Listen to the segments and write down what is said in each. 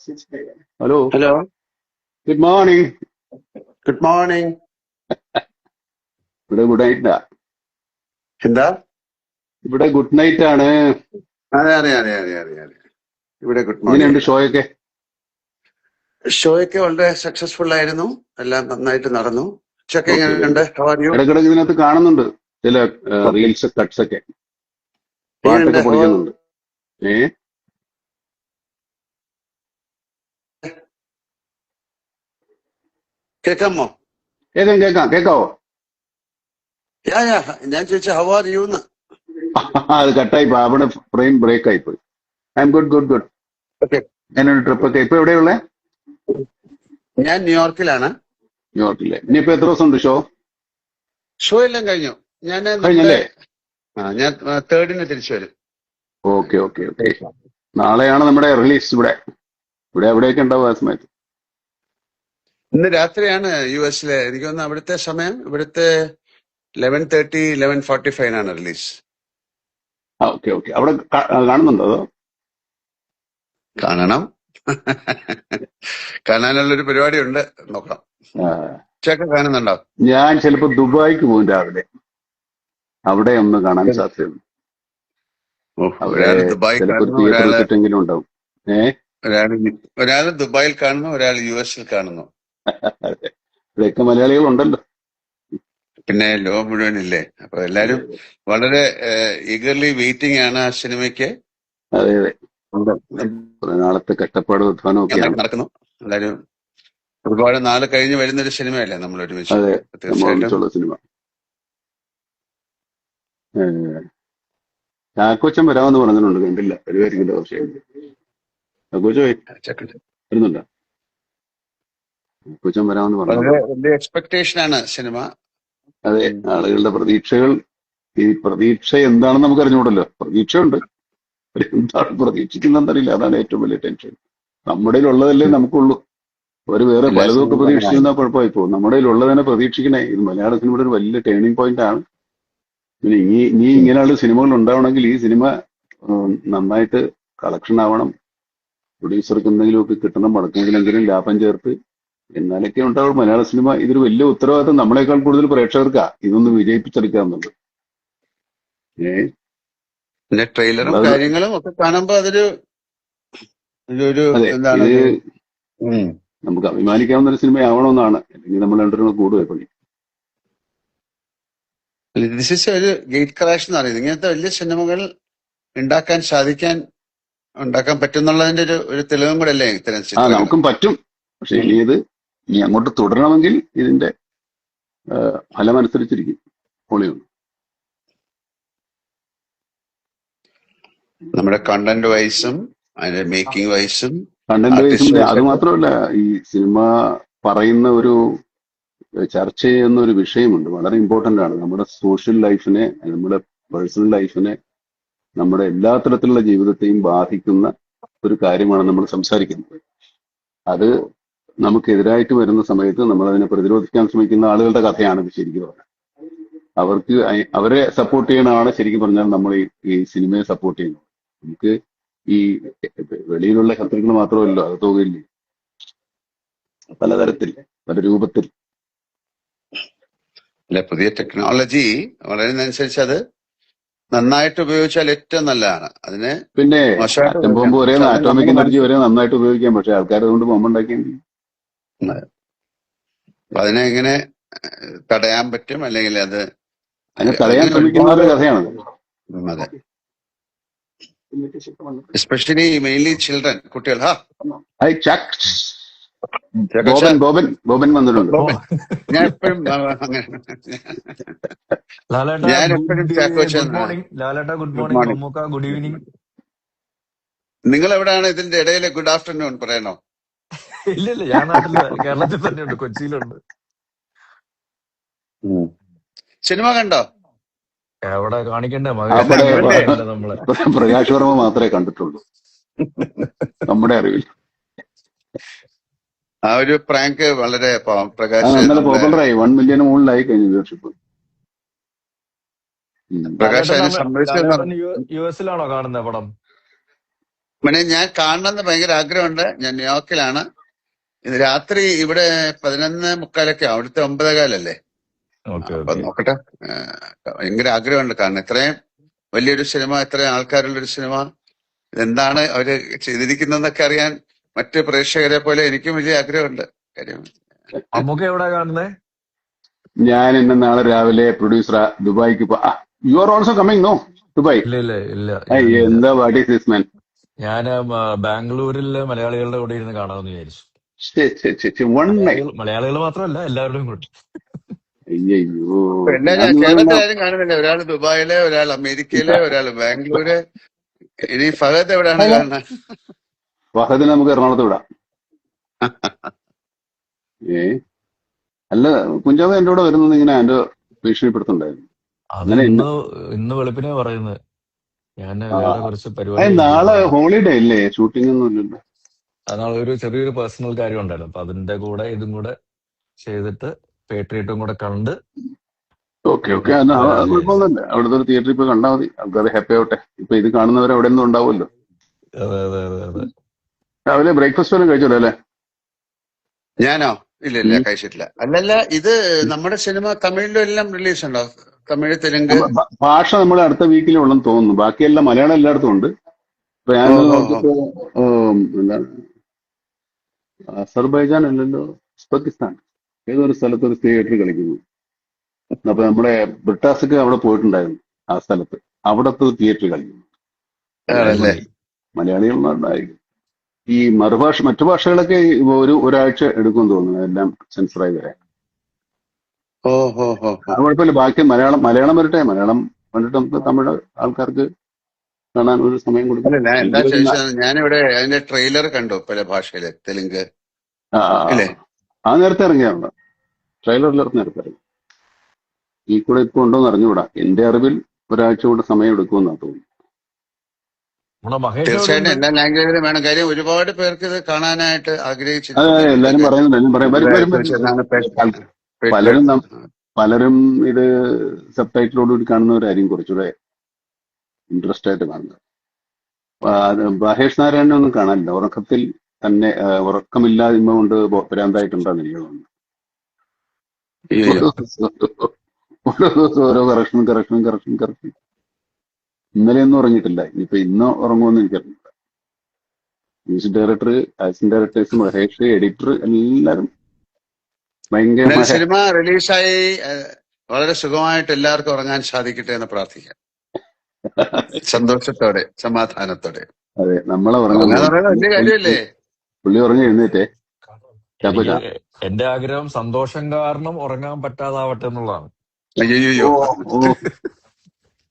Hello, hello, good morning. Good morning. ഇവിടെ good നൈറ്റാ. എന്താ? ഇവിടെ ഗുഡ് നൈറ്റ് ആണ്. അതെ അതെ അതെ അതെ അതെ അതെ. ഇവിടെ ഗുഡ് എങ്ങനെയുണ്ട് മോർണിംഗ്. ഷോയൊക്കെ? ഷോയൊക്കെ വളരെ സക്സസ്ഫുൾ ആയിരുന്നു. എല്ലാം നന്നായിട്ട് നടന്നു. ഉച്ചക്ക് ഓക്കെ, വെരി എങ്ങനെയുണ്ട്? ഗുഡ്. How are you? ഇടക്കിടക്ക് ഇതിനകത്ത് കാണുന്നുണ്ട് ചില ഓക്കെ. റീൽസ്, കട്ട്സ് ഒക്കെ, എങ്ങനെയുണ്ട്? പാട്ടൊക്കെ പൊളിക്കുന്നുണ്ട്. ഏ കേൾക്കാമോ? കേൾക്കാം കേൾക്കാം, കേൾക്കാവോ? യാ യാ, ഞാൻ ചോദിച്ച ഹൗ ആർ യു എന്ന്. അത് കട്ടായി പോയി, അവിടെ ഫ്രെയിം ബ്രേക്ക് ആയി പോയി. I M good good good. Okay. എങ്ങനെയുണ്ട് ട്രിപ്പൊക്കെ? ഇപ്പൊ എവിടെയുള്ളേ? ഞാൻ ന്യൂയോർക്കിലാണ്. ന്യൂയോർക്കിലെ. ഇനിയിപ്പോ എത്ര ദിവസം ഉണ്ട് ഷോ? ഷോ എല്ലാം കഴിഞ്ഞു. ഞാൻ നമ്മുടെ കഴിഞ്ഞല്ലേ? ഞാൻ 3rd തിരിച്ചു വരും. Okay okay okay. നാളെയാണ് നമ്മുടെ റിലീസ്. ഇവിടെ ഇവിടെ എവിടെയൊക്കെ ഉണ്ടാവും ആ സമയത്ത്? ഇന്ന് രാത്രിയാണ് US-ലെ. എനിക്ക് തോന്നുന്നു അവിടുത്തെ സമയം ഇവിടുത്തെ 11:30 11:45 റിലീസ്. Okay okay. അവിടെ കാണുന്നുണ്ടോ അതോ? കാണണം. കാണാനുള്ളൊരു പരിപാടി ഉണ്ട്. നോക്കാം. ആ, ഉച്ചയൊക്കെ കാണുന്നുണ്ടോ? ഞാൻ ചിലപ്പോ ദുബായിക്ക് പോകും രാവിലെ. അവിടെ ഒന്ന് കാണാൻ സാധ്യതയുണ്ട്. അവിടെ ഒരാള് ദുബായ് ചിലപ്പോ ഒരു കാണുന്നു, തിയേറ്റർ സെറ്റെങ്കിലും ഉണ്ടാവും. ഒരാള് ഒരാള് ദുബായിൽ കാണുന്നു, ഒരാൾ US-ൽ കാണുന്നു. ഇവിടെയൊക്കെ മലയാളികൾ ഉണ്ടല്ലോ. പിന്നെ ലോകം മുഴുവനില്ലേ. അപ്പൊ എല്ലാരും വളരെ ഈഗർലി വെയിറ്റിംഗ് ആണ് ആ സിനിമയ്ക്ക്. അതെ അതെ. കുറെ നാളത്തെ കഷ്ടപ്പാട് ഉത്ഥാനം ഒക്കെയാണ്. നടക്കുന്നു. എല്ലാരും ഒരുപാട് നാള് കഴിഞ്ഞ് വരുന്നൊരു സിനിമയല്ലേ നമ്മൾ ഒരുമിച്ച്. അതെ, നമ്മൾ തീർച്ചയായിട്ടും ഒന്നിച്ചുള്ള സിനിമ. ചാക്കോച്ചൻ വരാമെന്ന് പറഞ്ഞിട്ടുണ്ട്, കണ്ടില്ല. വരുമായിരിക്കില്ല. പക്ഷേ ചാക്കോച്ച വരുന്നുണ്ടോ? ചാക്കോച്ചൻ വരാമെന്ന് വളരെ പറഞ്ഞിട്ടുണ്ട്. വലിയ എക്സ്പെക്ടേഷൻ ആണ് സിനിമ. അതെ, ആളുകളുടെ പ്രതീക്ഷകൾ. ഈ പ്രതീക്ഷ എന്താണെന്ന് നമുക്ക് അറിഞ്ഞുകൂടല്ലോ. പ്രതീക്ഷയുണ്ട്, എന്താണ് പ്രതീക്ഷിക്കുന്നറിയില്ല. അതാണ് ഏറ്റവും വലിയ ടെൻഷൻ. നമ്മുടെ ഉള്ളതല്ലേ നമുക്കുള്ളൂ. അവർ വേറെ എല്ലാ പലതൊക്കെ സിനിമയും പ്രതീക്ഷിച്ചിരുന്നാൽ അങ്ങനെയാണ്. കുഴപ്പമായി പോകും. നമ്മുടെ ഉള്ളതിനെ പ്രതീക്ഷിക്കണേ. ഇത് മലയാള സിനിമയുടെ ഒരു വലിയ ടേണിംഗ് പോയിന്റ് ആണ്. പിന്നെ ഇനി ഇങ്ങനെയുള്ള സിനിമകൾ ഉണ്ടാവണമെങ്കിൽ ഈ സിനിമ നന്നായിട്ട് കളക്ഷൻ ആവണം. പ്രൊഡ്യൂസർക്ക് എന്തെങ്കിലുമൊക്കെ കിട്ടണം, മടക്കെങ്കിലെങ്കിലും ലാഭം ചേർത്ത്, എന്നാലൊക്കെ ഉണ്ടാവും മലയാള സിനിമ. ഇതൊരു വലിയ ഉത്തരവാദിത്തം നമ്മളെക്കാൾ കൂടുതൽ പ്രേക്ഷകർക്കാ ഇതൊന്ന് വിജയിപ്പിച്ചെടുക്കുക എന്നുള്ളത്. പിന്നെ ട്രെയിലറും നമ്മളത് കാര്യങ്ങളും ഒക്കെ കാണുമ്പോ അതൊരു അതെ, എന്താണ് ഇത് ഉം. നമുക്ക് അഭിമാനിക്കാവുന്ന ഒരു സിനിമയാവണമെന്നാണ്. അല്ലെങ്കിൽ നമ്മൾ രണ്ടുപേരും കൂടുതൽ പണി. ദിസ് ഇസ് ഒരു ഗേറ്റ് ക്രാഷ് എന്ന് പറയുന്നത്. ഇങ്ങനത്തെ വലിയ സിനിമകൾ ഉണ്ടാക്കാൻ പറ്റുന്നുള്ളതിന്റെ ഒരു തെളിവും കൂടെ അല്ലേ ഇത്തരം ചിത്രങ്ങൾ. നമുക്കും പറ്റും. പക്ഷെ ഇനി അങ്ങോട്ട് തുടരണമെങ്കിൽ ഇതിന്റെ ഫലമനുസരിച്ചിരിക്കും. പൊളിയുണ്ട്. നമ്മുടെ കണ്ടന്റ് വൈസും അതിന്റെ മേക്കിംഗ് വൈസും കണ്ടന്റ് വൈസും. ആർട്ടിസ്റ്റ് അത് വൈസും. മാത്രമല്ല, ഈ സിനിമ പറയുന്ന ചർച്ച ചെയ്യുന്ന ഒരു വിഷയമുണ്ട്. വളരെ ഇമ്പോർട്ടന്റ് ആണ്. നമ്മുടെ സോഷ്യൽ ലൈഫിനെ, നമ്മുടെ പേഴ്സണൽ ലൈഫിനെ, നമ്മുടെ എല്ലാ തരത്തിലുള്ള ജീവിതത്തെയും ബാധിക്കുന്ന ഒരു കാര്യമാണ് നമ്മൾ സംസാരിക്കുന്നത്. അത് നമുക്കെതിരായിട്ട് വരുന്ന സമയത്ത് നമ്മൾ അതിനെ പ്രതിരോധിക്കാൻ ശ്രമിക്കുന്ന ആളുകളുടെ കഥയാണ് ഇത് ശരിക്കും പറഞ്ഞാൽ. അവരെ സപ്പോർട്ട് ചെയ്യണമാണ് ശരിക്കും പറഞ്ഞാൽ നമ്മൾ ഈ സിനിമയെ സപ്പോർട്ട് ചെയ്യുന്നത്. നമുക്ക് ഈ വെളിയിലുള്ള ശത്രുക്കൾ മാത്രമല്ലോ, അത് തോന്നില്ലേ, പലതരത്തിൽ, പല രൂപത്തിൽ. അല്ലെ, പുതിയ ടെക്നോളജി വളരുന്നതനുസരിച്ച് അത് നന്നായിട്ട് ഉപയോഗിച്ചാൽ ഏറ്റവും നല്ലതാണ്. അതിനെ പിന്നെ മോശമായിട്ട് ആറ്റം ബോംബ് വരെ, ഉപയോഗിക്കാം. ആറ്റോമിക് എനർജി വരെ നന്നായിട്ട് ഉപയോഗിക്കാം. പക്ഷെ ആൾക്കാർ അതുകൊണ്ട് ബോംബ് ഉണ്ടാക്കിയെങ്കിൽ അതിനെ എങ്ങനെ തടയാൻ പറ്റും, അല്ലെങ്കിൽ അത് അതിനെ തടയാൻ അങ്ങനെ ശ്രമിക്കുന്നവരുടെ ഒരുപാട് കഥയാണത്. അതെ, എസ്പെഷ്യലി മെയിൻലി ചിൽഡ്രൻ, കുട്ടികൾ. ബോബൻ വന്നിട്ടുണ്ട്. ഞാൻ എപ്പോഴും അങ്ങനെ ഞാൻ എപ്പോഴും ചാക്കോച്ചൻ. ഗുഡ് മോർണിംഗ് ലാലേട്ട. Good good morning morning. Mammukka. Good evening. നിങ്ങൾ എവിടെയാണ് ഇതിന്റെ ഇടയിൽ ഗുഡ് ആഫ്റ്റർനൂൺ പറയണോ? ഇല്ല, ഞാൻ നാട്ടില് കേരളത്തിൽ തന്നെയുണ്ട്, കൊച്ചിയിലുണ്ട്. സിനിമ കണ്ടോ? എവിടെ കാണിക്കണ്ടേ അവിടെ മകനെ നമ്മളെ. പ്രകാശ് വർമ്മ മാത്രമേ കണ്ടിട്ടുള്ളൂ നമ്മുടെ അറിവിൽ. ആ ഒരു പ്രാങ്ക് വളരെ പ്രകാശ് നല്ല പോപ്പുലറായി. 1 മില്യൺ മുകളിലായി കഴിഞ്ഞ വ്യൂവർഷിപ്പ്. പ്രകാശ് അതിനെ സംബന്ധിച്ച് ലാലേട്ടൻ US-ലാണോ കാണുന്നത് പടം? പിന്നെ ഞാൻ കാണണമെന്ന് ഭയങ്കര ആഗ്രഹമുണ്ട്. ഞാൻ ന്യൂയോർക്കിലാണ്. ഇത് രാത്രി ഇവിടെ 11:45 അവിടുത്തെ 9:15 ഓക്കെ അപ്പൊ ഓക്കെ. നോക്കട്ടെ. ഭയങ്കര ആഗ്രഹമുണ്ട്. കാരണം ഇത്രയും വലിയൊരു സിനിമ, ഇത്രയും ആൾക്കാരുള്ളൊരു സിനിമ, ഇതെന്താണ് അവര് ചെയ്തിരിക്കുന്നതെന്നൊക്കെ അറിയാൻ മറ്റ് പ്രേക്ഷകരെ പോലെ എനിക്കും വലിയ ആഗ്രഹമുണ്ട്. കാര്യം അമ്മക്ക് എവിടെയാ കാണുന്നേ? ഞാൻ ഇന്ന് നാളെ രാവിലെ പ്രൊഡ്യൂസർ ദുബായിക്ക് you are also coming no Dubai? ഇല്ല ഇല്ല ഇല്ല, ഞാനില്ല. എന്താ വാട്ട് ഈസ് ദിസ് മാൻ? ഞാന് ബാംഗ്ലൂരിലെ മലയാളികളുടെ കൂടെ ഇരുന്ന് കാണാമെന്ന് വിചാരിച്ചു. One night. മലയാളികൾ മാത്രമല്ല, എല്ലാവരുടെയും കൂടെ. അയ്യോ, എല്ലാരും ഞാൻ കേരളത്തിലാരും കാണുന്നില്ല. ഒരാൾ ദുബായില്, ഒരാൾ അമേരിക്കയില്, ഒരാൾ ബാംഗ്ലൂര്. ഇനി ഫഹദ് എവിടെയാണ് കാണുന്നത്? ഫഹദിനെ നമുക്ക് എറണാകുളത്ത് വിടാം. ഏ അല്ല, കുഞ്ചാവ് എന്റെ കൂടെ വരുന്നത് ഇങ്ങനെ എന്റെ ഭീഷണിപ്പെടുത്തുണ്ടായിരുന്നു. അത് അങ്ങനെ ഇന്ന് വെളുപ്പിനെ പറയുന്നത്. ഞാൻ ആ, വേറെ കുറച്ച് ഏ, പരിപാടി നാളെ ഹോളിഡേ ഇല്ലേ? ഷൂട്ടിംഗ് ഒന്നും ഇല്ലല്ലോ. നാളെ ഒരു ചെറിയൊരു പേഴ്സണൽ കാര്യം ഉണ്ടായിരുന്നു. അപ്പൊ അതിന്റെ കൂടെ ഇതും കൂടെ ചെയ്തിട്ട് പേട്രിയറ്റും കൂടെ കണ്ട് ഓക്കെ ഓക്കെ, പിന്നെ അത് വരാമെന്ന് വിചാരിച്ചു. കുഴപ്പമൊന്നുമില്ല. അവിടുത്തെ ഒരു തിയേറ്ററിൽ പോയി കണ്ടാൽ മതി, ആൾക്കാർ ഹാപ്പി ആവട്ടെ. ഇപ്പൊ ഇത് കാണുന്നവർ അവിടെ ഒന്നും ഉണ്ടാവുമല്ലോ. അതെ അതെ അതെ അതെ. രാവിലെ ബ്രേക്ക്ഫാസ്റ്റ് വല്ലതും കഴിച്ചോളൂ അല്ലേ? ഞാനോ? ഇല്ല, കഴിച്ചിട്ടില്ല. അല്ലല്ല, ഇത് നമ്മുടെ സിനിമ തമിഴിലും എല്ലാം റിലീസ് ഉണ്ടോ? തമിഴ്, തെലുങ്ക്? ഭാഷ നമ്മൾ അടുത്ത വീക്കിലും ഉണ്ടെന്ന് തോന്നുന്നു. ബാക്കിയെല്ലാം മലയാളം എല്ലായിടത്തും ഉണ്ട്. ഇപ്പൊ ഞാൻ ഓ നോക്കിയപ്പോ എന്താണ്, അസർബൈജാൻ അല്ലല്ലോ, ഉസ്ബെക്കിസ്ഥാൻ ഏതൊരു സ്ഥലത്ത് ഒരു തിയേറ്റർ കളിക്കുന്നു. അപ്പൊ നമ്മുടെ ബ്രിട്ടാസൊക്കെ അവിടെ പോയിട്ടുണ്ടായിരുന്നു. ആ സ്ഥലത്ത് അവിടത്തെ തിയേറ്റർ കളിക്കുന്നു. ആണല്ലേ? മലയാളികളുണ്ടായിരിക്കും. ഈ മറ്റു ഭാഷകളൊക്കെ ഒരാഴ്ച എടുക്കും തോന്നുന്നു, എല്ലാം സെൻസറായി വരാൻ. ഓ അത് കുഴപ്പമില്ല. ബാക്കി മലയാളം വരട്ടെ. മലയാളം കണ്ടിട്ട് നമുക്ക് തമിഴ് ആൾക്കാർക്ക് കാണാൻ ഒരു സമയം കൊടുക്കും. അല്ല, ഞാൻ എന്താ അല്ലെങ്കിൽ ചോദിച്ചത്, ഞാനിവിടെ അതിന്റെ ട്രെയിലർ കണ്ടു പല ഭാഷയില്. തെലുങ്ക് ആ ഇല്ലേ? ആ നേരത്തെ ഇറങ്ങിയാണ്. ട്രെയിലറിലിറങ്ങി നേരത്തെ ഇറങ്ങി. ഈ കൂടെ ഇപ്പൊ ഉണ്ടോന്ന് അറിഞ്ഞുകൂടാ. എന്റെ അറിവിൽ ഒരാഴ്ച കൂടെ സമയം എടുക്കുമെന്നാണ് തോന്നുന്നു. നമ്മുടെ മഹേഷ് എവിടെ തീർച്ചയായിട്ടും ഉണ്ട്? എല്ലാ ലാംഗ്വേജിലും വേണം. കാര്യം ഒരുപാട് പേർക്ക് ഇത് കാണാനായിട്ട് അതെ ആഗ്രഹിച്ചിരിക്കുന്നു. അതെ, എല്ലാരും ഇതൊക്കെ പറയുന്നുണ്ട്. എല്ലാം പറയും, വരും വരും വരും. ചോദിച്ചതാണ്. പലരും പലരും ഇത് സബ് ടൈറ്റിലോടുകൂടി കാണുന്നവരായിരിക്കും കുറച്ചുകൂടെ ഇൻട്രസ്റ്റ് ആയിട്ട് കാണുന്നത്. മഹേഷ് നാരായണനെ ഒന്നും കാണാനില്ല. ഉറക്കത്തിൽ തന്നെ ഉറക്കമില്ലായ്മ കൊണ്ട് ഭ്രാന്തായിട്ടുണ്ടാകും എനിക്ക് തോന്നുന്നു. അയ്യോ, ഓരോ ദിവസം ഓരോ കറക്ഷൻ. ഇന്നലെയൊന്നും ഉറങ്ങിയിട്ടില്ല. ഇനിയിപ്പോ ഇന്ന് ഉറങ്ങുമെന്ന് എനിക്കറിയില്ല. Music director, action directors, Mahesh, editor, എല്ലാരും എന്നാലും ഭയങ്കരമായ. സിനിമ റിലീസായി വളരെ സുഖമായിട്ട് എല്ലാവർക്കും ഉറങ്ങാൻ സാധിക്കട്ടെ എന്ന് പ്രാർത്ഥിക്കാം. സന്തോഷത്തോടെ, സമാധാനത്തോടെ. അതെ, നമ്മളെ ഉറങ്ങാൻ ഉറങ്ങാന്ന് പോകും. പറയുന്നത് വലിയ കാര്യമല്ലേ? പുള്ളി ഉറങ്ങി എഴുന്നേറ്റേ. എനിക്ക് എന്റെ ആഗ്രഹം സന്തോഷം കാരണം ഉറങ്ങാൻ പറ്റാതാവട്ടെ എന്നുള്ളതാണ്. അയ്യോ, ഓ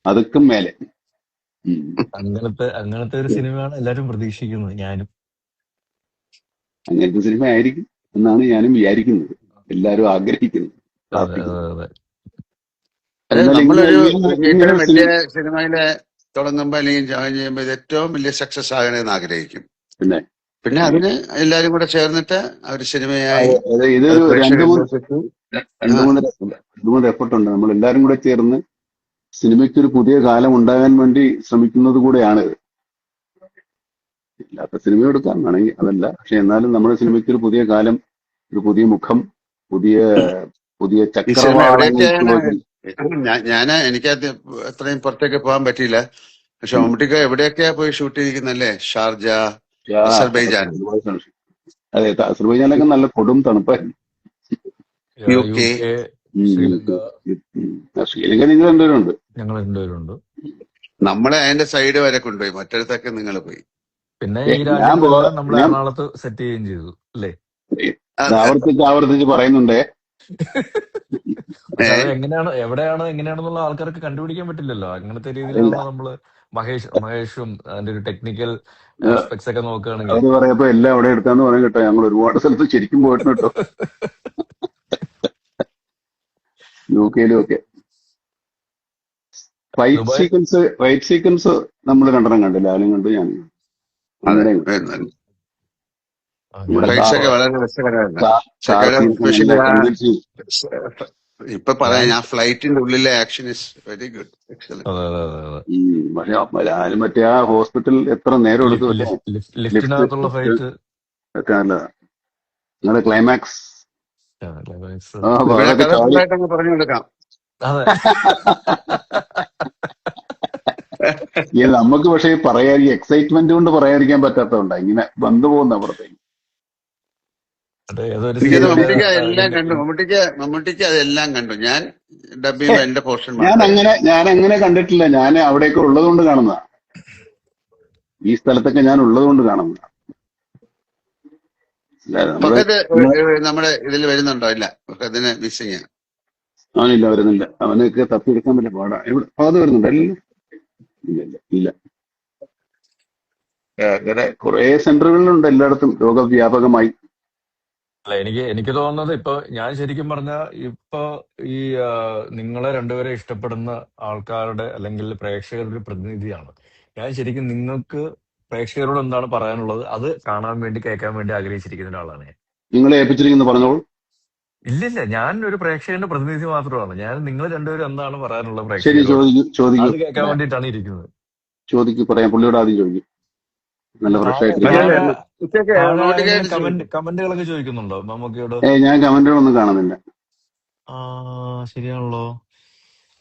അതുക്കും മേലെ. അങ്ങനത്തെ ഒരു സിനിമയാണ് എല്ലാരും പ്രതീക്ഷിക്കുന്നത്, ഞാനും. അങ്ങനത്തെ സിനിമ ആയിരിക്കും എന്നാണ് ഞാനും വിചാരിക്കുന്നത്, എല്ലാരും ആഗ്രഹിക്കുന്നത്, അതെ പ്രാർത്ഥിക്കുന്നത്. അതെ അതെ. അതായത് നമ്മളൊരു ഇങ്ങനെ ഇത്തരം വലിയ സിനിമ സിനിമയില് തുടങ്ങുമ്പോ അല്ലെങ്കിൽ ജോയിൻ ചെയ്യുമ്പോൾ ഇത് ഏറ്റവും വലിയ സക്സസ് ആകണമെന്ന് ആഗ്രഹിക്കും. പിന്നെ അതിന് എല്ലാരും കൂടെ ചേർന്നിട്ട് ഒരു സിനിമയായി ഇതൊരു രണ്ടു ആ, മൂന്ന് എഫർട്ട് ഉണ്ട്. നമ്മൾ എല്ലാരും കൂടെ ചേർന്ന് സിനിമയ്ക്ക് ഒരു പുതിയ കാലം ഉണ്ടാകാൻ വേണ്ടി ശ്രമിക്കുന്നത് കൂടെയാണ് ഇത്. ഇല്ലാത്ത സിനിമ എടുക്കാം വേണമെങ്കിൽ, അതല്ല. പക്ഷെ എന്നാലും നമ്മുടെ സിനിമയ്ക്ക് ഒരു പുതിയ കാലം, ഒരു പുതിയ മുഖം, പുതിയ ഈ സിനിമ എവിടെയൊക്കെയാണ്? ചക്രവാളങ്ങൾ. എനിക്ക് അത്രയും പുറത്തേക്ക് പോകാൻ പറ്റിയില്ല. പക്ഷെ മമ്മൂട്ടിക്ക എവിടെയൊക്കെയാ പോയി ഷൂട്ട് ചെയ്തിരിക്കുന്നല്ലേ? ഷാർജ, അസർബൈജാൻ, അതെ, അസർബൈജാനിലൊക്കെ നല്ല കൊടും തണുപ്പായിരുന്നു. UK. ശ്രീലങ്ക. ശ്രീലങ്ക നിങ്ങൾ രണ്ടുപേരും ഉണ്ട്. ഞങ്ങൾ രണ്ടുപേരുണ്ട്. നമ്മളെ അതിന്റെ സൈഡ് വരെ കൊണ്ടുപോയി, മറ്റിടത്തൊക്കെ നിങ്ങൾ പോയി. പിന്നെ ഈ രാജ്യങ്ങളെല്ലാം നമ്മൾ എറണാകുളത്ത് സെറ്റ് ചെയ്യുകയും ചെയ്തു അല്ലേ? ആവർത്തിച്ച് പറയുന്നുണ്ടേ. പക്ഷെ അത് എങ്ങനെയാണെന്നുള്ള ആൾക്കാർക്ക് കണ്ടുപിടിക്കാൻ പറ്റില്ലല്ലോ. അങ്ങനത്തെ രീതിയിലാണ് നമ്മള് മഹേഷും അതിന്റെ ഒരു ടെക്നിക്കൽ ആസ്പെക്ട്സ് ഒക്കെ നോക്കുകയാണെങ്കിൽ. അത് പറയപ്പോ എല്ലാം അവിടെ എടുത്താന്ന് പറയാൻ കേട്ടോ. ഞങ്ങൾ ഒരുപാട് സ്ഥലത്ത് ശരിക്കും പോയിട്ടുണ്ട് കേട്ടോ, UK-ലും ഒക്കെ. ഫൈറ്റ് സീക്വൻസ് നമ്മൾ രണ്ടെണ്ണം കണ്ടു, ലാലും കണ്ടു, ഞാനും. വളരെ രസകരമായിരുന്നു. ഇപ്പൊ പറയാം, ഞാൻ ഞാൻ ഫ്ലൈറ്റിന്റെ ഉള്ളിലെ action is very good, excellent. അതെ അതെ അതെ അതെ പക്ഷെ ഞാനും മറ്റേ ആ ഹോസ്പിറ്റൽ എത്ര നേരം എടുത്തു അല്ലേ? ലിഫ്റ്റ് ലിഫ്റ്റിനകത്തുള്ള ഫൈറ്റ് ഒക്കെ നല്ലതാ. നിങ്ങളുടെ ക്ലൈമാക്സ് ക്ലൈമാക്സ്. ഇവിടെ അതൊക്കെ കഥ ചാടി. ഫുള്ളായിട്ട് അങ്ങ് പറഞ്ഞു കൊടുക്കാം. അതെ നമുക്ക് പക്ഷേ പറയാൻ എക്സൈറ്റ്മെന്റ് കൊണ്ട് പറയാതിരിക്കാൻ പറ്റാത്തതുകൊണ്ടാ ഇങ്ങനെ വന്നു പോകുന്ന അപ്പുറത്തേക്ക്. അത് ഏതൊരു എനിക്കത് ഇത് സിനിമയുടെ മമ്മൂട്ടിക്ക് അതെല്ലാം കണ്ടു, ഇതിന്റെ മമ്മൂട്ടിക്ക് അതെല്ലാം കണ്ടു. ഞാൻ ഡബ് ഏ, ചെയ്യുമ്പോ എന്റെ പോർഷൻ ഞാൻ മാത്രമേ അങ്ങനെ ഞാൻ അങ്ങനെ കണ്ടിട്ടില്ല. ഞാൻ അവിടെയൊക്കെ ഉള്ളത് കൊണ്ട് കാണുന്നതാ. ഈ സ്ഥലത്തൊക്കെ ഞാൻ ഉള്ളത് കൊണ്ട് കാണുന്നതാ. അല്ലാതെ നമ്മള് ഫഹദ് നമ്മള് നമ്മുടെ ഇതിൽ വരുന്നുണ്ടോ? ഇല്ല, ഫഹദിന് മിസ്സിങ്. അവനില്ല, വരുന്നില്ല. അവനൊക്കെ തപ്പിയെടുക്കാൻ പറ്റില്ല, പാടാ. എവിടെ അത് വരുന്നുണ്ട്? അല്ലല്ലോ, ഇല്ല ഇല്ല ഇല്ല. അങ്ങനെ കുറെ സെന്ററുകളിലുണ്ട് എല്ലായിടത്തും രോഗവ്യാപകമായി. അല്ല എനിക്ക് തോന്നുന്നത് ഇപ്പൊ ഞാൻ ശരിക്കും പറഞ്ഞ ഇപ്പൊ ഈ നിങ്ങളെ രണ്ടുപേരെ ഇഷ്ടപ്പെടുന്ന ആൾക്കാരുടെ അല്ലെങ്കിൽ പ്രേക്ഷകരുടെ ഒരു പ്രതിനിധിയാണ് ഞാൻ. ശരിക്കും നിങ്ങൾക്ക് പ്രേക്ഷകരോട് എന്താണ് പറയാനുള്ളത് അത് കാണാൻ വേണ്ടി കേൾക്കാൻ വേണ്ടി ആഗ്രഹിച്ചിരിക്കുന്ന ഒരാളാണ് ഞാൻ. നിങ്ങളെ ഏൽപ്പിച്ചിരിക്കുന്നു പറഞ്ഞോളൂ. ഇല്ലില്ല, ഞാൻ ഒരു പ്രേക്ഷകന്റെ പ്രതിനിധി മാത്രമാണ്. ഞാൻ നിങ്ങൾ രണ്ടുപേരും എന്താണ് പറയാനുള്ളത് ശരി, പ്രേക്ഷകരോട് ചോദിക്കൂ ചോദിക്കൂ അത് കേൾക്കാൻ പറയാം. വേണ്ടിയിട്ടാണ് ഇരിക്കുന്നത്. ചോദിക്കൂ പറയാം. പുള്ളിയോട് ആദ്യം ചോദിക്കും. നല്ല ഫ്രഷ് താഴെ അല്ലല്ല, ആയിട്ടിരിക്കും. താഴെ ഉച്ചയ്ക്ക് താഴെ ആരെങ്കിലും മമ്മൂട്ടിക്കായിട്ട് ചോദിച്ചു. കമന്റുകളൊക്കെ ചോദിക്കുന്നുണ്ടോ മമ്മൂക്കയോട്? ഞാൻ കമന്റുകളൊന്നും കാണുന്നില്ല. ആ ശരിയാണല്ലോ.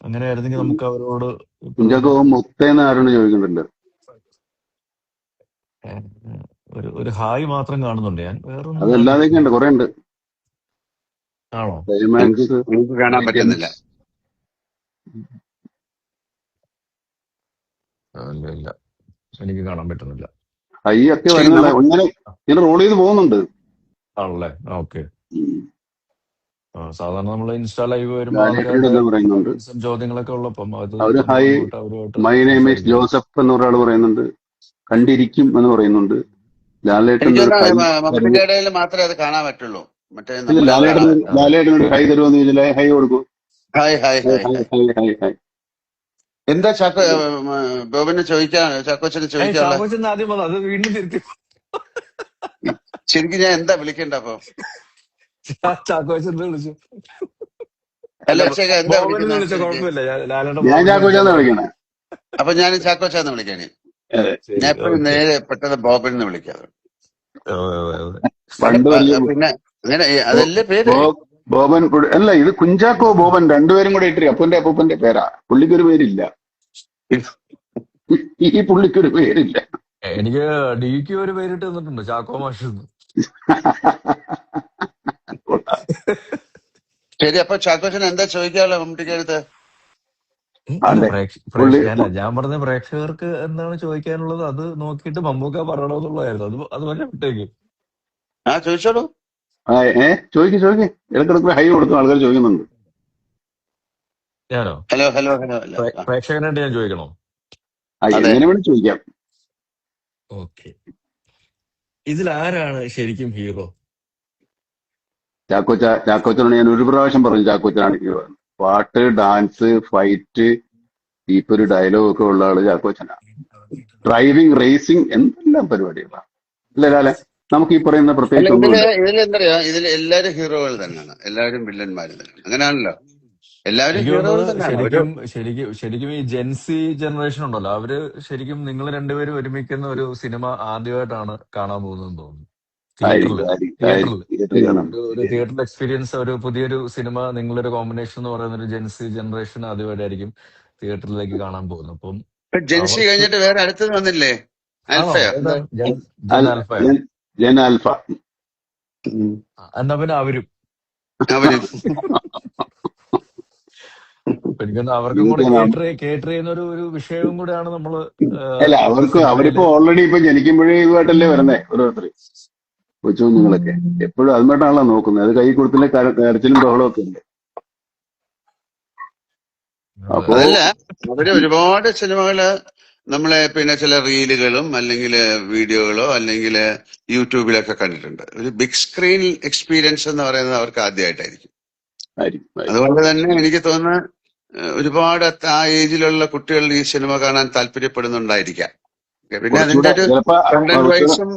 അങ്ങനെയായിരുന്നെങ്കിൽ നമുക്ക് അവരോട് ഇപ്പൊ കുഞ്ചാക്കോ മുത്തേന്ന് ആരോട് ചോദിക്കുന്നുണ്ട്. ഏഹ്, ഒരു ഹായ് മാത്രം കാണുന്നുണ്ട് ഞാൻ, വേറൊന്നും അതല്ലാതെയൊക്കെ കാണുന്നില്ല. ഉണ്ട്, കുറെ ഉണ്ട്. ആണോ? എനിക്ക് ക്ലൈമാക്സ്, എനിക്ക് കാണാൻ പറ്റുന്നില്ല. ലെജൻസ്. ഇല്ല ഇല്ല, എനിക്ക് കാണാൻ പറ്റുന്നില്ല. ഹൈ ഒക്കെ ശരി, വരുന്നില്ല. നമുക്ക് ഇങ്ങനെ ഇങ്ങനെ റോൾ ചെയ്ത് പോകുന്നുണ്ട്. ആണല്ലേ? ഓക്കെ. ഉം. സാധാരണ നമ്മൾ ഇൻസ്റ്റാ ലൈവ് വരുമ്പോൾ ലാലേട്ടനോട് ആൾക്കാരുടെ എന്താ പറയുന്നുണ്ട്? കമന്റ്സും ചോദ്യങ്ങളൊക്കെ ഉള്ളപ്പം അത് അവര് നമ്മൾ ഹൈ, അങ്ങോട്ട് അവരുമായിട്ട് മൈ നെയിം ഈസ് സംസാരിക്കുകയാണ്. ജോസഫ് എന്ന് ഒരാൾ പറയുന്നുണ്ട്. കണ്ടിരിക്കും എന്ന് പറയുന്നുണ്ട്. ലാലേട്ടൻ എനിക്ക് ഒരു ഹൈ തരുമോ? മമ്മൂട്ടിയുടെ ഇടയിൽ മാത്രമേ അത് കാണാൻ പറ്റുള്ളൂ. മറ്റേ ഇല്ല, നമ്മുടെ അവിടെ ലാലേട്ടൻ കാണാൻ അതെ പറ്റില്ല. അതെ ലാലേട്ടൻ ഒരു ഹൈ തരുമോ എന്ന് ചോദിച്ചാൽ ഹൈ കൊടുക്കൂ. Hi hi high hi high hi. High high high. എന്താ ബോബിന് ചോദിക്കാൻ, ചാക്കോച്ചന് ചോദിക്കാനുള്ള? ചാക്കോച്ചൻ ആദ്യം വന്നു, അത് വീണ്ടും തിരുത്തി. ശരിക്കും ഞാൻ എന്താ വിളിക്കണ്ട അപ്പൊ? ചാക്കോച്ചൻ വിളിച്ചു, അല്ല, അല്ല, അക്ഷയ എന്താ ബോബൻ വിളിക്കുന്നത് വിളിച്ച ശരിക്ക്? കുഴപ്പമില്ല, ലാലേട്ടൻ ഞാൻ ബോബനെ ചാക്കോച്ചാന്ന് വിളിച്ചാലും വിളിക്കണേ. അപ്പൊ ഞാൻ ചാക്കോച്ചാന്ന് വിളിക്കാനേ. അതെ, ശരി. ഞാൻ എപ്പോഴും ഓക്കെ. നേരെ പെട്ടെന്ന് ബോബിനെ വിളിക്കാറ്. അതെ അതെ അതെ. പണ്ട് വലിയ പിന്നെ അങ്ങനെ ബോ- അതല്ലേ പേര്. ബോ- ബോബൻ അല്ല, ഇത് കുഞ്ചാക്കോ ബോബൻ രണ്ടുപേരും കൂടെ ഇട്ട് അപ്പന്റെ അപ്പൂപ്പന്റെ പേരാ. പുള്ളിക്കൊരു പേരില്ല. ഈ പുള്ളിക്കൊരു പേരില്ല. എനിക്ക് ഡിക്ക് ഒരു പേരിട്ട് തന്നിട്ടുണ്ട്, ചാക്കോ മാഷ്. ശരി, അപ്പൊ ചാക്കോച്ചന് എന്താ ചോദിക്കാനുള്ള മമ്മൂട്ടിക്ക് അടുത്ത്? അല്ല അതെ, പുള്ളി അല്ല ഞാൻ പറഞ്ഞ പ്രേക്ഷകർക്ക് എന്താണ് ചോദിക്കാനുള്ളത് അത് നോക്കിയിട്ട് മമ്മൂക്ക പറയണമെന്നുള്ളതായിരുന്നു. അത് വല്ല വിട്ടേക്ക്. ചോദിച്ചോളൂ. ചോദിക്ക്. ഇടക്കിടക്ക് ഹൈ കൊടുക്കും, ആൾക്കാർ ചോദിക്കുന്നുണ്ട്. ഞാനോ? Hello hello hello hello. പ്രേക്ഷകനായിട്ട് ഞാൻ ചോദിക്കണോ? അതെ, എങ്ങനെ വേണം ചോദിക്കാം. ഓക്കെ. ഇതിൽ ആരാണ് ശരിക്കും ഹീറോ? ചാക്കോച്ചനോട് ഞാൻ ഒരു പ്രാവശ്യം പറഞ്ഞു ചാക്കോച്ചനാണ് ഹീറോ. പാട്ട്, ഡാൻസ്, ഫൈറ്റ്, ഇപ്പൊ ഒരു ഡയലോഗ് ഒക്കെ ഉള്ള ആള് ചാക്കോച്ചനാണ്. ഡ്രൈവിംഗ്, റേസിംഗ്, എന്തെല്ലാം പരിപാടികളാണ്. അല്ലേ ലാലെ? നമുക്ക് ഈ പറയുന്ന അല്ല, പ്രത്യേകിച്ച് ഇതില് ഒന്നുമില്ല. ഇതിലെന്തറിയോ, ഇതിൽ എല്ലാവരും ഹീറോകൾ തന്നെയാണ്, എല്ലാവരും വില്ലന്മാര് തന്നെയാണ്. അങ്ങനെയാണല്ലോ, എല്ലാവരും എനിക്ക് ഹീറോകൾ തോന്നുന്നത് തന്നെയാണ്. ഒരു ശരിക്കും ഈ ജെൻസി ജനറേഷൻ ഉണ്ടല്ലോ, അവര് ശരിക്കും നിങ്ങൾ രണ്ടുപേരും ഒരുമിക്കുന്ന ഒരു സിനിമ ആദ്യമായിട്ടാണ് കാണാൻ പോകുന്നതെന്ന് തോന്നുന്നു. തിയേറ്ററിൽ തിയേറ്ററിൽ തിയേറ്ററിൽ കാണാം. ഒരു തിയേറ്ററിൽ എക്സ്പീരിയൻസ്, ഒരു പുതിയൊരു സിനിമ, നിങ്ങളൊരു കോമ്പിനേഷൻ എന്ന് പറയുന്ന ഒരു ജെൻസി ജനറേഷൻ ആദ്യമായിട്ടായിരിക്കും തിയേറ്ററിലേക്ക് കാണാൻ പോകുന്നത്. അപ്പം ജെൻസി അവർക്ക് കഴിഞ്ഞിട്ട് വേറെ അടുത്തത് വന്നില്ലേ? ആണോ? ആൽഫയോ ഏതാ? എന്താ? ജൻ ആൽഫയോ? ജൻ ആൽഫ. എന്നാ പിന്നെ അവരും. അവരും അപ്പൊ എനിക്കൊന്ന് അവർക്കും കൂടെ കേട്ടർ ചെയ്യുന്ന ഒരു വിഷയവും കൂടെയാണ് നമ്മള് അല്ല, ഒരു അവരിപ്പോ സിനിമയില്. ഓൾറെഡി ഇപ്പൊ ജനിക്കുമ്പോഴേ ഇതുമായിട്ടല്ലേ വരുന്നേ ഓരോരുത്തർ. കൊച്ചു കുഞ്ഞുങ്ങളൊക്കെ എപ്പോഴും അതുമായിട്ടാണല്ലോ നോക്കുന്നത്. അത് കൈ കൊടുത്തില്ലേ കരച്ചിലും ബഹളവും ഒക്കെ ഉണ്ട്. അപ്പോ അതല്ല, അവര് ഒരുപാട് സിനിമകള് നമ്മളെ പിന്നെ ചില റീലുകളും അല്ലെങ്കിൽ വീഡിയോകളോ അല്ലെങ്കിൽ യൂട്യൂബിലൊക്കെ കണ്ടിട്ടുണ്ട്. ഒരു ബിഗ് സ്ക്രീൻ എക്സ്പീരിയൻസ് എന്ന് പറയുന്നത് അവർക്ക് ആദ്യമായിട്ടായിരിക്കും. അതുകൊണ്ട് തന്നെ എനിക്ക് തോന്നുന്നു ഒരുപാട് ആ ഏജിലുള്ള കുട്ടികൾ ഈ സിനിമ കാണാൻ താല്പര്യപ്പെടുന്നുണ്ടായിരിക്കാം. പിന്നെ അതിന്റെ ഒരു കണ്ടന്റ് വൈസും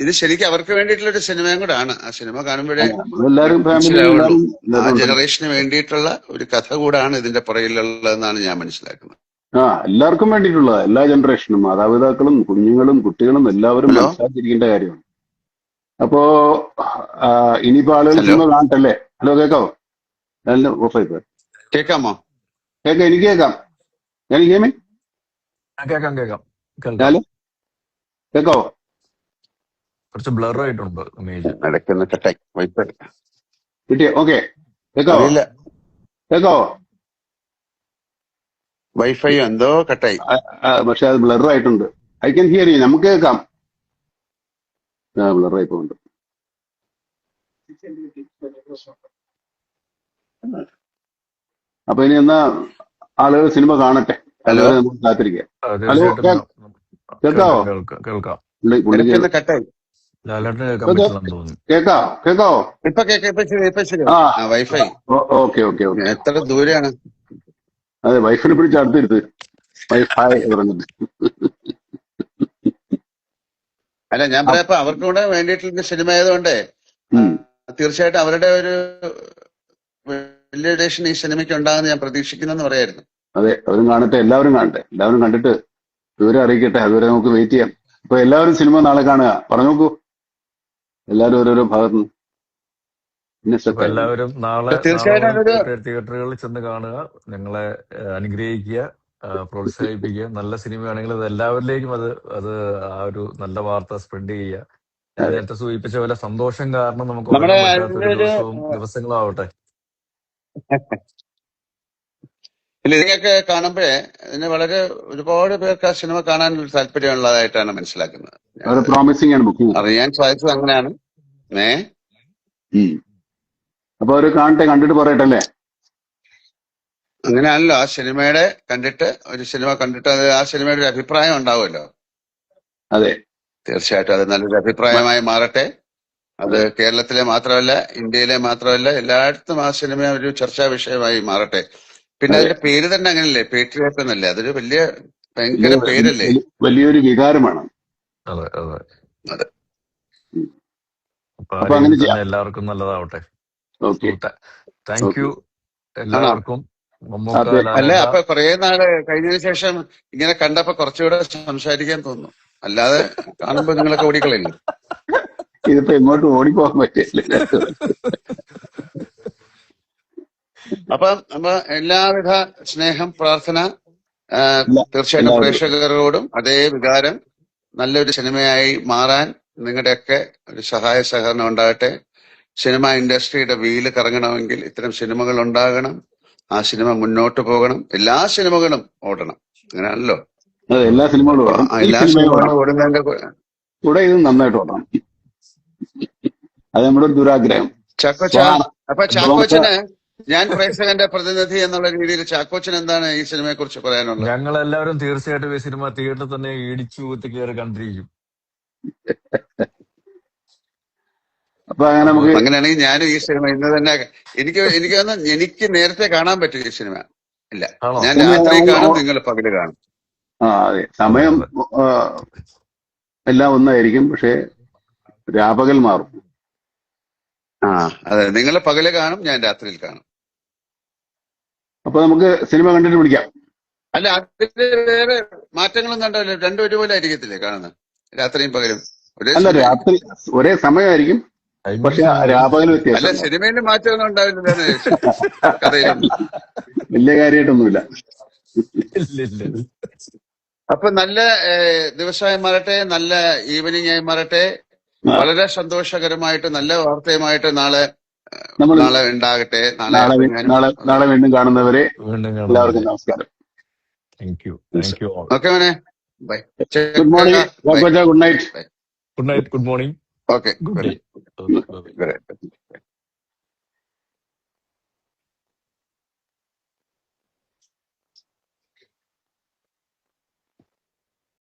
ഇത് ശരിക്കും അവർക്ക് വേണ്ടിയിട്ടുള്ള ഒരു സിനിമയും കൂടെ ആണ്. ആ സിനിമ കാണുമ്പോഴേ നമ്മളെല്ലാരും ഫാമിലി മനസ്സിലാവുള്ളൂ. എല്ലാരും ആ എല്ലാരും ഉണ്ടല്ലോ. ജനറേഷന് വേണ്ടിയിട്ടുള്ള ഒരു കഥ കൂടാണ് ഇതിന്റെ പുറകിലുള്ളതെന്നാണ് ഞാൻ മനസ്സിലാക്കുന്നത്. എല്ലാവർക്കും വേണ്ടിയിട്ടുള്ള എല്ലാ ജനറേഷനും മാതാപിതാക്കളും കുഞ്ഞുങ്ങളും കുട്ടികളും എല്ലാവരും ഹലോ മനസ്സിലാക്കിയിരിക്കേണ്ട കാര്യമാണ്. അപ്പോ ഇനിയിപ്പോ ആളുകൾ ഹലോ സിനിമ കാണട്ടല്ലേ? ഹലോ, കേക്കാവോ? ഓഫായി പോയി. കേക്കാമോ? കേക്കാം, എനിക്ക് കേക്കാം. ഞാൻ കേമേ കേൾക്കാം കേൾക്കാം കേൾക്കാം. ഞാല് കേക്കാവോ? കുറച്ച് ബ്ലർ ആയിട്ടുണ്ട് ഇമേജ്. നടക്കുന്ന കട്ടായി വൈഫൈ കിട്ടിയോ? ഓക്കെ, കേക്കാവോ? അറിയില്ല, കേക്കാവോ? വൈഫൈ എന്തോ കട്ടായി. പക്ഷെ അത് ബ്ലർ ആയിട്ടുണ്ട്. I can hear you. നമുക്ക് കേൾക്കാം. ബ്ലർ ആയി പോകുന്നുണ്ട്. അപ്പൊ ഇനി എന്നാ ആളുകൾ സിനിമ കാണട്ടെ, ഹലോ അതുവരെ നമുക്ക് കാത്തിരിക്കാം. ഹലോ, തീർച്ചയായിട്ടും കേൾക്കാവോ? കേൾക്കാം. പുള്ളി ഇടയ്ക്കൊന്ന് കട്ടായി. ലാലേട്ടന് കേൾക്കാൻ പറ്റില്ലെന്ന് തോന്നുന്നു. കേക്കാവോ? ഇപ്പൊ കേക്കാം, ഇപ്പൊ ശരി. ആ, ആ വൈഫൈ ഓക്കെ ഓക്കെ ഓക്കെ. എത്ര ദൂരെയാണ്? അതെ, വൈഫിനെ പിടിച്ച് അടുത്തിരുത്ത്. വൈഫൈ പറഞ്ഞിട്ട്. അല്ല, ഞാൻ പറയാം അവർക്ക് കൂടെ വേണ്ടിയിട്ടുള്ള സിനിമ ആയതുകൊണ്ട് തീർച്ചയായിട്ടും അവരുടെ ഒരു വലിയ ഡേഷൻ ഈ സിനിമയ്ക്ക് ഉണ്ടാകുന്ന ഞാൻ പ്രതീക്ഷിക്കുന്നെന്ന് പറയായിരുന്നു. അതെ, അവരും കാണട്ടെ, എല്ലാവരും കാണട്ടെ. എല്ലാവരും കണ്ടിട്ട് വിവരം അറിയിക്കട്ടെ. അതുവരെ നമുക്ക് വെയിറ്റ് ചെയ്യാം. ഇപ്പൊ എല്ലാവരും സിനിമ നാളെ കാണുക. പറഞ്ഞു നോക്കൂ, എല്ലാവരും ഓരോരോ ഭാഗത്തുനിന്ന്. പിന്നെ അപ്പൊ സെറ്റായി. എല്ലാവരും നാളെ തീർച്ചയായിട്ടും അതൊരു തിയേറ്ററുകളിൽ ചെന്ന് കാണുക, ഞങ്ങളെ അനുഗ്രഹിക്കുക, പ്രോത്സാഹിപ്പിക്കുക. നല്ല സിനിമയാണെങ്കിൽ അത് എല്ലാവരിലേക്കും അത് അത് ആ ഒരു നല്ല വാർത്ത സ്പ്രെഡ് ചെയ്യുക. ഞാൻ അതെ, നേരത്തെ സൂചിപ്പിച്ച പോലെ സന്തോഷം കാരണം നമുക്ക് നമ്മുടെ ഉറങ്ങാൻ പറ്റാത്ത അതിന്റെ ഒരു ഒരു ദിവസങ്ങളും ആവട്ടെ. ഇല്ല, ഇതിനൊക്കെ കാണുമ്പോഴേ ഇതിന് വളരെ ഒരുപാട് പേർക്ക് ആ സിനിമ കാണാൻ ഒരു താല്പര്യമുള്ളതായിട്ടാണ് മനസ്സിലാക്കുന്നത്. വളരെ പ്രോമിസിംഗ് ആണ് ബുക്കിംഗ്. അറിയാൻ സാധിച്ചത് അങ്ങനെയാണ്. അപ്പൊ അവര് കാണട്ടെ, കണ്ടിട്ട് പറയട്ടെ അല്ലേ? അങ്ങനെയാണല്ലോ ആ സിനിമയുടെ കണ്ടിട്ട്, ഒരു സിനിമ കണ്ടിട്ട് അത് ആ സിനിമയുടെ ഒരു അഭിപ്രായം ഉണ്ടാവുമല്ലോ. അതെ, തീർച്ചയായിട്ടും അത് നല്ലൊരു അഭിപ്രായമായി മാറട്ടെ. അത് കേരളത്തിലെ മാത്രമല്ല, ഇന്ത്യയിലെ മാത്രമല്ല, എല്ലായിടത്തും ആ സിനിമ ഒരു ചർച്ചാ വിഷയമായി മാറട്ടെ. പിന്നെ അതെ. അതിന്റെ പേര് തന്നെ അങ്ങനല്ലേ, പേട്രിയോട്ട് എന്നല്ലേ? അതൊരു വലിയ ഭയങ്കര പേരല്ലേ? വലിയൊരു വികാരമാണ്. അതെ അതെ. അതെ. അപ്പൊ അപ്പൊ ആ അങ്ങനെ രീതിയിൽ ചെയ്യാം. തന്നെ എല്ലാവർക്കും നല്ലതാവട്ടെ. Okay, thank you okay. എല്ലാവർക്കും. മമ്മൂക്ക, അതെ, അല്ല, ലാലേട്ട, അപ്പൊ കുറെ നാള് കഴിഞ്ഞതിന് ശേഷം ഇങ്ങനെ കണ്ടപ്പോ കുറച്ചുകൂടെ സംസാരിക്കാൻ തോന്നുന്നു. അല്ലാതെ കാണുമ്പോ നിങ്ങളൊക്കെ ഓടിക്കളയില്ലേ? ഇതിപ്പോ എങ്ങോട്ട് ഓടിപ്പോകാൻ പറ്റില്ല. അപ്പൊ എല്ലാവിധ സ്നേഹം, പ്രാർത്ഥന തീർച്ചയായിട്ടും എല്ലാവരും പ്രേക്ഷകരോടും അതേ വികാരം നല്ലൊരു സിനിമയായി മാറാൻ നിങ്ങളുടെയൊക്കെ ഒരു സഹായ സഹകരണം ഉണ്ടാകട്ടെ. സിനിമ ഇൻഡസ്ട്രിയുടെ വീല് കറങ്ങണമെങ്കിൽ ഇത്തരം സിനിമകൾ ഉണ്ടാകണം. ആ സിനിമ മുന്നോട്ട് പോകണം. എല്ലാ സിനിമകളും ഓടണം. അങ്ങനെയാണല്ലോ. അതെ, എല്ലാ സിനിമകളും അപ്പൊ ഓടണം. ഈ എല്ലാ സിനിമയും സിനിമകളും ഓടണം. ഓടുന്നതിന്റെ കൂടെ ഇത് നന്നായിട്ട് ഓടണം. അത് നമ്മുടെ ഒരു ദുരാഗ്രഹം. ചാക്കോച്ച, അപ്പൊ ചാക്കോച്ചന് ഞാൻ പ്രേക്ഷകന്റെ പ്രതിനിധി എന്നുള്ള രീതിയിൽ ചാക്കോച്ചൻ എന്താണ് ഈ സിനിമയെ കുറിച്ച് പറയാനുള്ളത്? ഞങ്ങളെല്ലാവരും തീർച്ചയായിട്ടും ഈ സിനിമ തിയേറ്ററിൽ തന്നെ ഇടിച്ചു ഊത്തി കയറി കണ്ടിരിക്കും. അപ്പൊ അങ്ങനെ നമുക്ക് അങ്ങനെയാണെങ്കിൽ ഞാനും ഈ സിനിമ ഇന്ന് തന്നെ എനിക്ക് നേരത്തെ കാണാൻ പറ്റും ഈ സിനിമ. ഇല്ല, ഞാൻ രാത്രി കാണും, നിങ്ങൾ പകല് കാണും. അതെ, സമയം എല്ലാം ഒന്നായിരിക്കും, പക്ഷെ രാപകൽ മാറും. അതെ, നിങ്ങൾ പകല് കാണും, ഞാൻ രാത്രിയിൽ കാണും. അപ്പൊ നമുക്ക് സിനിമ കണ്ടിട്ട് പിടിക്കാം. അല്ല, അതിന് വേറെ മാറ്റങ്ങളൊന്നും കണ്ടല്ലോ? രണ്ടും ഒരുപോലെ ആയിരിക്കത്തില്ലേ കാണുന്നത്? രാത്രിയും പകലും അല്ല, രാത്രി ഒരേ സമയമായിരിക്കും, പക്ഷെ രാപകൽ അല്ല, വ്യത്യാസം. സിനിമയിൽ മാറ്റമൊന്നും ഉണ്ടാവില്ലല്ലോ കഥയിലൊന്നും. വലിയ കാര്യമായിട്ടൊന്നുമില്ല. അപ്പൊ നല്ല ദിവസമായി മാറട്ടെ, നല്ല ഈവനിങ് ആയി മാറട്ടെ. വളരെ സന്തോഷകരമായിട്ട് നല്ല വാർത്തയുമായിട്ട് നാളെ ഉണ്ടാകട്ടെ. നാളെ വീണ്ടും കാണുന്നവരെ എല്ലാവർക്കും നമസ്കാരം. ഓക്കെ മോനെ, bye. Good morning. Good night. Good night. Good morning. Okay.